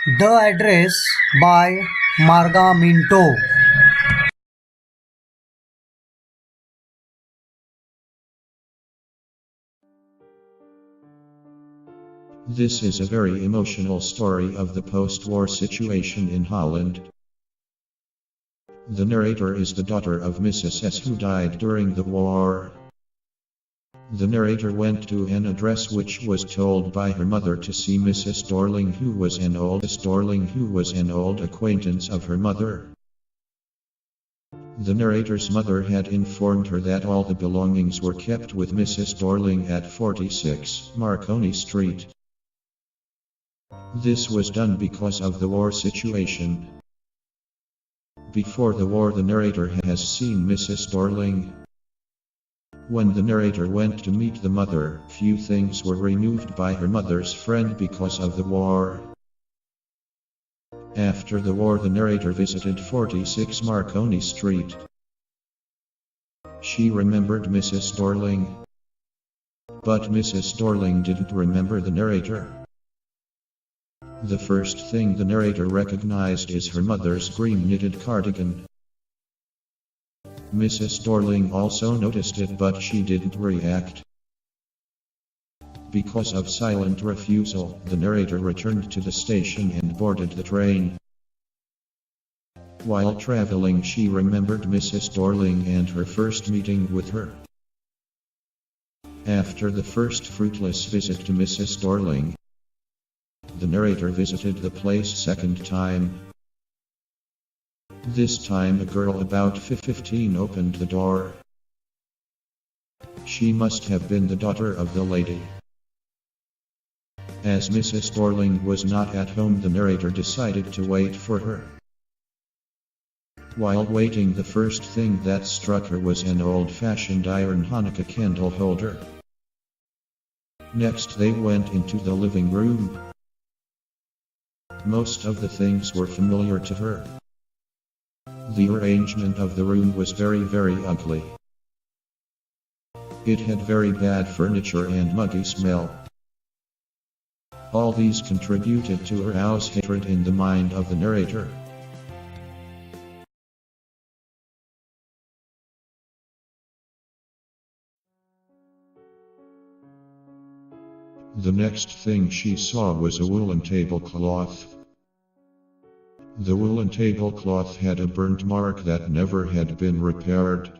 The Address by Margaminto. This is a very emotional story of the post-war situation in Holland. The narrator is the daughter of Mrs. Hess, who died during the war. The narrator went to an address which was told by her mother to see Mrs. Dorling, who was an old acquaintance of her mother. The narrator's mother had informed her that all the belongings were kept with Mrs. Dorling at 46 Marconi Street. This was done because of the war situation. Before the war, the narrator has seen Mrs. Dorling. When the narrator went to meet the mother, few things were removed by her mother's friend because of the war. After the war, the narrator visited 46 Marconi Street. She remembered Mrs. Dorling. But Mrs. Dorling didn't remember the narrator. The first thing the narrator recognized is her mother's green knitted cardigan. Mrs. Dorling also noticed it, but she didn't react. Because of silent refusal, the narrator returned to the station and boarded the train. While traveling, she remembered Mrs. Dorling and her first meeting with her. After the first fruitless visit to Mrs. Dorling, the narrator visited the place second time. This time a girl about 15 opened the door. She must have been the daughter of the lady. As Mrs. Dorling was not at home, the narrator decided to wait for her. While waiting, the first thing that struck her was an old-fashioned iron Hanukkah candle holder. Next they went into the living room. Most of the things were familiar to her. The arrangement of the room was very ugly. It had very bad furniture and muggy smell. All these contributed to arouse hatred in the mind of the narrator. The next thing she saw was a woolen tablecloth. The woolen tablecloth had a burnt mark that never had been repaired.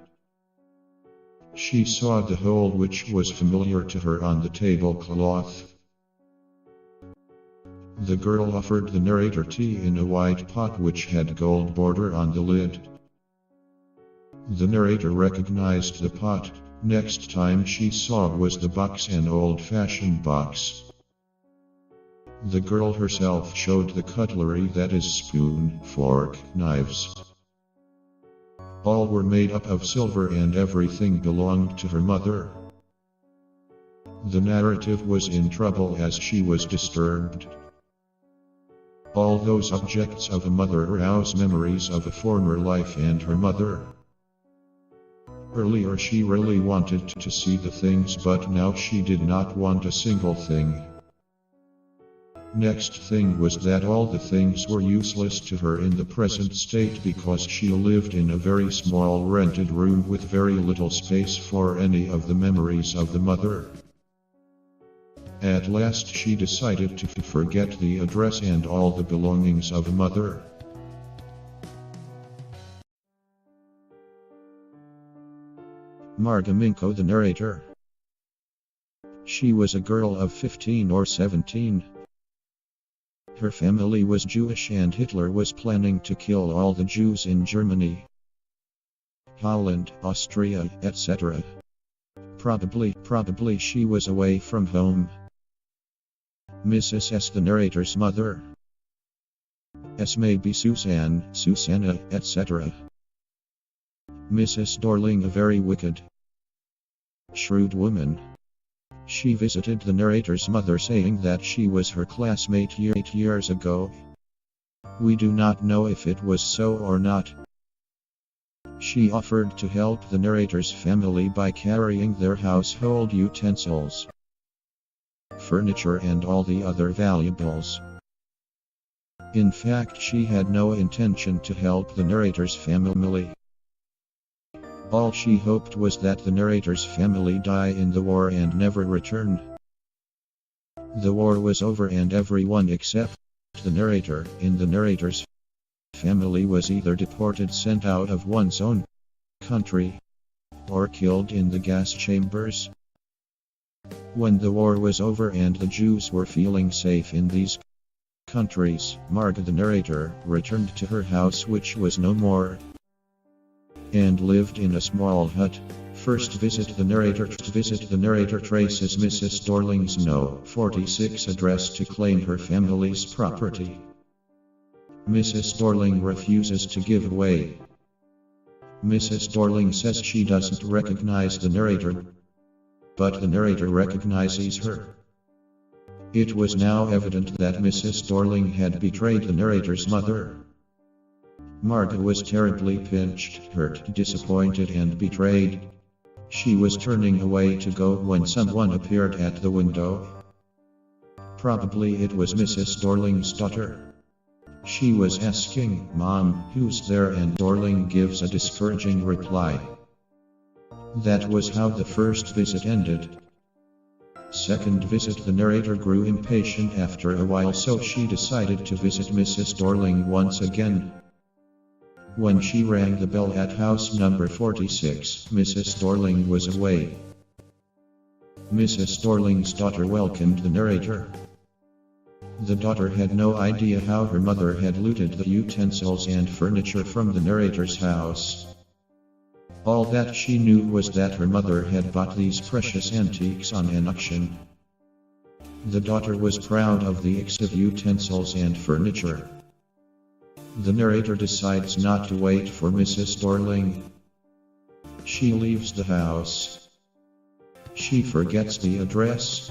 She saw the hole which was familiar to her on the tablecloth. The girl offered the narrator tea in a white pot which had gold border on the lid. The narrator recognized the pot. Next time she saw was the box, an old-fashioned box. The girl herself showed the cutlery, that is spoon, fork, knives. All were made up of silver and everything belonged to her mother. The narrative was in trouble as she was disturbed. All those objects of a mother arouse memories of a former life and her mother. Earlier she really wanted to see the things, but now she did not want a single thing. Next thing was that all the things were useless to her in the present state because she lived in a very small rented room with very little space for any of the memories of the mother. At last she decided to forget the address and all the belongings of a mother. Margaminto, the narrator. She was a girl of 15 or 17. Her family was Jewish and Hitler was planning to kill all the Jews in Germany, Holland, Austria, etc. Probably she was away from home. Mrs. S, the narrator's mother. S may be Susanna, etc. Mrs. Dorling, a very wicked, shrewd woman. She visited the narrator's mother saying that she was her classmate 8 years ago. We do not know if it was so or not. She offered to help the narrator's family by carrying their household utensils, furniture and all the other valuables. In fact, she had no intention to help the narrator's family. All she hoped was that the narrator's family die in the war and never return. The war was over and everyone except the narrator in the narrator's family was either deported, sent out of one's own country, or killed in the gas chambers. When the war was over and the Jews were feeling safe in these countries, Marga the narrator returned to her house, which was no more, and lived in a small hut. First visit the narrator traces Mrs. Dorling's No. 46 address to claim her family's property. Mrs. Dorling refuses to give way. Mrs. Dorling says she doesn't recognize the narrator, but the narrator recognizes her. It was now evident that Mrs. Dorling had betrayed the narrator's mother. Marga was terribly pinched, hurt, disappointed, and betrayed. She was turning away to go when someone appeared at the window. Probably it was Mrs. Dorling's daughter. She was asking, "Mom, who's there?" and Dorling gives a discouraging reply. That was how the first visit ended. Second visit, the narrator grew impatient after a while, so she decided to visit Mrs. Dorling once again. When she rang the bell at house number 46, Mrs. Dorling was away. Mrs. Dorling's daughter welcomed the narrator. The daughter had no idea how her mother had looted the utensils and furniture from the narrator's house. All that she knew was that her mother had bought these precious antiques on an auction. The daughter was proud of the expensive utensils and furniture. The narrator decides not to wait for Mrs. Dorling. She leaves the house. She forgets the address.